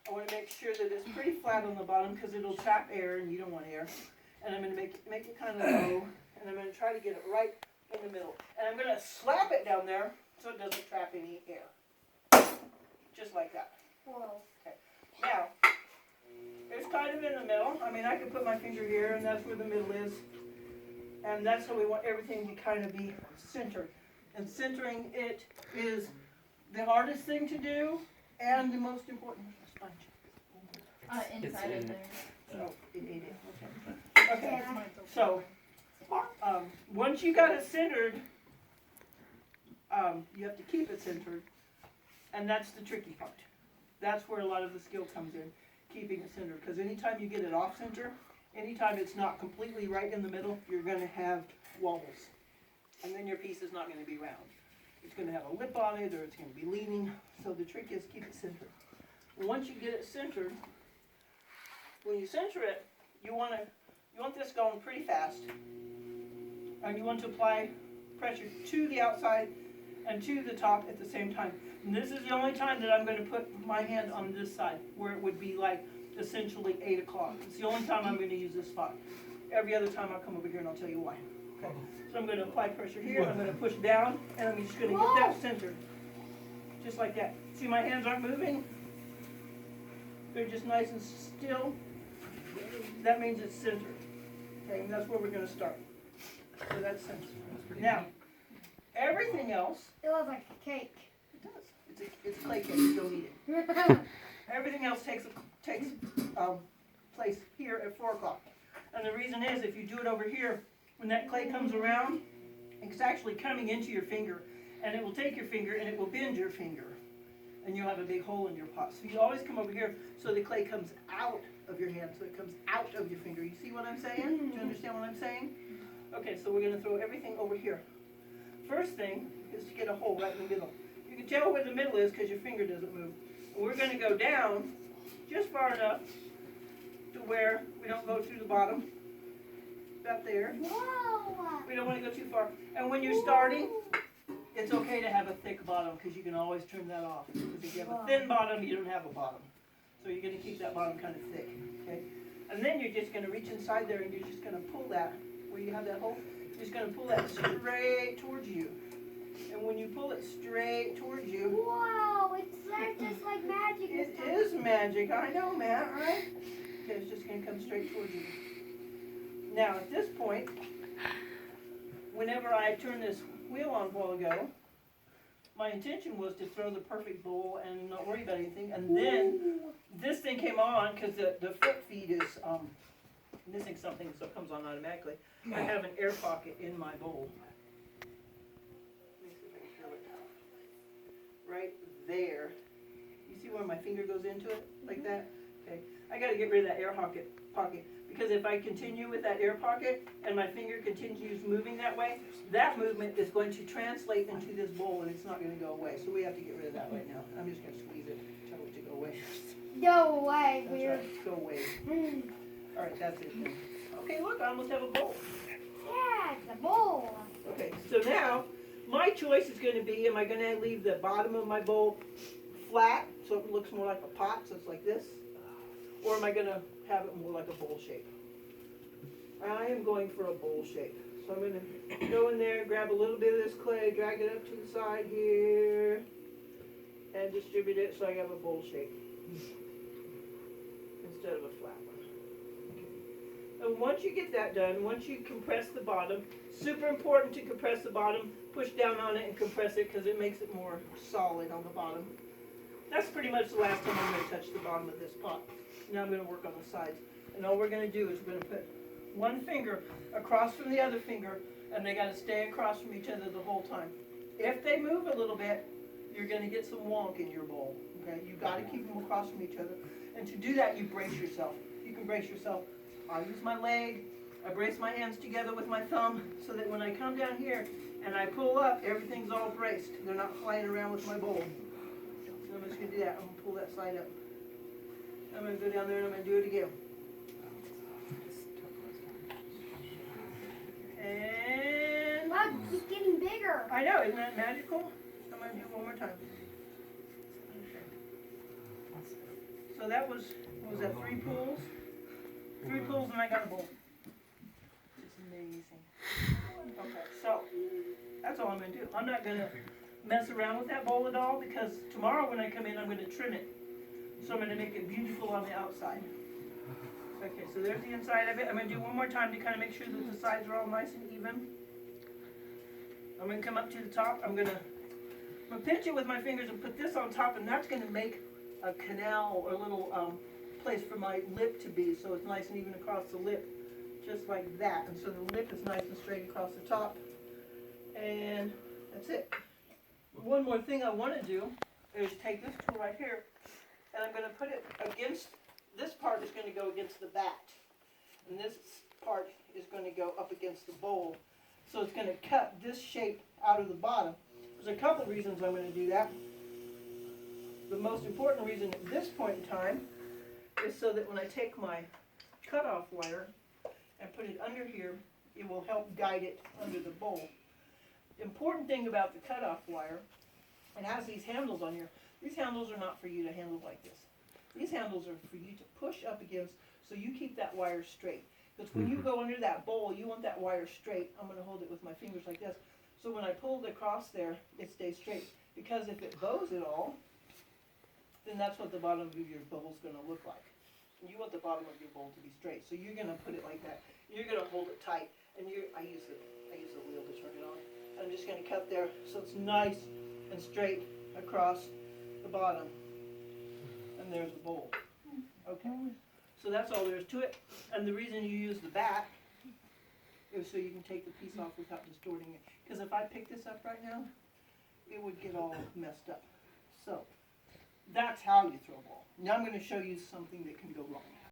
I want to make sure that it's pretty flat on the bottom because it'll trap air and you don't want air. And I'm going to make it kind of low, and I'm going to try to get it right in the middle. And I'm going to slap it down there so it doesn't trap any air. Just like that. Whoa. Okay. Now, it's kind of in the middle. I mean, I could put my finger here, and that's where the middle is. And that's how we want everything to kind of be centered. And centering it is the hardest thing to do and the most important. Inside of there. Oh, it ate it. Okay. Okay. So, once you got it centered, you have to keep it centered. And that's the tricky part. That's where a lot of the skill comes in, keeping it centered. Because anytime you get it off center, anytime it's not completely right in the middle, you're going to have wobbles. And then your piece is not going to be round. It's going to have a lip on it, or it's going to be leaning. So the trick is keep it centered. Once you get it centered, when you center it, you want this going pretty fast. And you want to apply pressure to the outside and to the top at the same time. And this is the only time that I'm going to put my hand on this side, where it would be like essentially 8 o'clock. It's the only time I'm going to use this spot. Every other time I'll come over here and I'll tell you why. Okay. So I'm going to apply pressure here, I'm going to push down, and I'm just going to get that centered. Just like that. See, my hands aren't moving. They're just nice and still. That means it's centered. Okay, and that's where we're going to start. So that's centered. Now, everything else. It looks like a cake. It does. It's clay cake. You don't eat it. Everything else takes place here at 4 o'clock. And the reason is, if you do it over here, when that clay comes around, it's actually coming into your finger, and it will take your finger and it will bend your finger, and you'll have a big hole in your pot. So you always come over here so the clay comes out of your hand, so it comes out of your finger. You see what I'm saying? Do you understand what I'm saying? Okay, so we're going to throw everything over here. First thing is to get a hole right in the middle. You can tell where the middle is because your finger doesn't move. And we're going to go down just far enough to where we don't go through the bottom. About there. Whoa. We don't want to go too far. And when you're starting, it's okay to have a thick bottom because you can always turn that off. Because if you have a thin bottom, you don't have a bottom. So you're going to keep that bottom kind of thick. Okay? And then you're just going to reach inside there and you're just going to pull that, where you have that hole, you're just going to pull that straight towards you. And when you pull it straight towards you... Whoa, it's just like magic. It is magic. I know, Matt, right? Okay, it's just going to come straight towards you. Now, at this point, whenever I turned this wheel on a while ago, my intention was to throw the perfect bowl and not worry about anything. And then this thing came on because the foot feed is missing something, so it comes on automatically. I have an air pocket in my bowl. Let me see if I can feel it. Right there. You see where my finger goes into it? Like that? Okay. I got to get rid of that air pocket. Because if I continue with that air pocket and my finger continues moving that way, that movement is going to translate into this bowl and it's not going to go away. So we have to get rid of that right now. I'm just going to squeeze it, tell it to go away. Go away, That's weird. right, go away. All right, that's it then. Okay, look, I almost have a bowl. Yeah, it's a bowl. Okay, so now my choice is going to be, am I going to leave the bottom of my bowl flat so it looks more like a pot, so it's like this? Or am I going to have it more like a bowl shape? I am going for a bowl shape. So I'm going to go in there, grab a little bit of this clay, drag it up to the side here, and distribute it so I have a bowl shape instead of a flat one. And once you get that done, once you compress the bottom, super important to compress the bottom, push down on it and compress it because it makes it more solid on the bottom. That's pretty much the last time I'm going to touch the bottom of this pot. Now I'm going to work on the sides. And all we're going to do is we're going to put one finger across from the other finger, and they got to stay across from each other the whole time. If they move a little bit, you're going to get some wonk in your bowl. Okay, you got to keep them across from each other. And to do that, you brace yourself. You can brace yourself. I use my leg. I brace my hands together with my thumb so that when I come down here and I pull up, everything's all braced. They're not flying around with my bowl. So I'm just going to do that. I'm going to pull that side up. I'm going to go down there and I'm going to do it again. And... Wow, it keeps getting bigger. I know, isn't that magical? I'm going to do it one more time. Okay. So that was that 3 pulls? 3 pulls and I got a bowl. It's amazing. Okay, so that's all I'm gonna do. I'm not gonna mess around with that bowl at all because tomorrow when I come in I'm gonna trim it. So I'm gonna make it beautiful on the outside. Okay, so there's the inside of it. I'm gonna do one more time to kind of make sure that the sides are all nice and even. I'm gonna come up to the top. I'm gonna pinch it with my fingers and put this on top, and that's gonna make a canal or a little place for my lip to be, so it's nice and even across the lip, just like that. And so the lip is nice and straight across the top, and that's it. One more thing I want to do is take this tool right here, and I'm going to put it against, this part is going to go against the bat, and this part is going to go up against the bowl. So it's going to cut this shape out of the bottom. There's a couple reasons I'm going to do that. The most important reason at this point in time is so that when I take my cutoff wire and put it under here, it will help guide it under the bowl. The important thing about the cutoff wire, it has these handles on here. These handles are not for you to handle like this. These handles are for you to push up against so you keep that wire straight. Because when you go under that bowl, you want that wire straight. I'm going to hold it with my fingers like this. So when I pull it across there, it stays straight. Because if it bows at all, then that's what the bottom of your bowl is going to look like. You want the bottom of your bowl to be straight. So you're going to put it like that. You're going to hold it tight. And I use the wheel to turn it on. I'm just going to cut there so it's nice and straight across the bottom. And there's the bowl. Okay. So that's all there is to it. And the reason you use the bat is so you can take the piece off without distorting it. Because if I pick this up right now, it would get all messed up. So that's how you throw a ball. Now I'm going to show you something that can go wrong.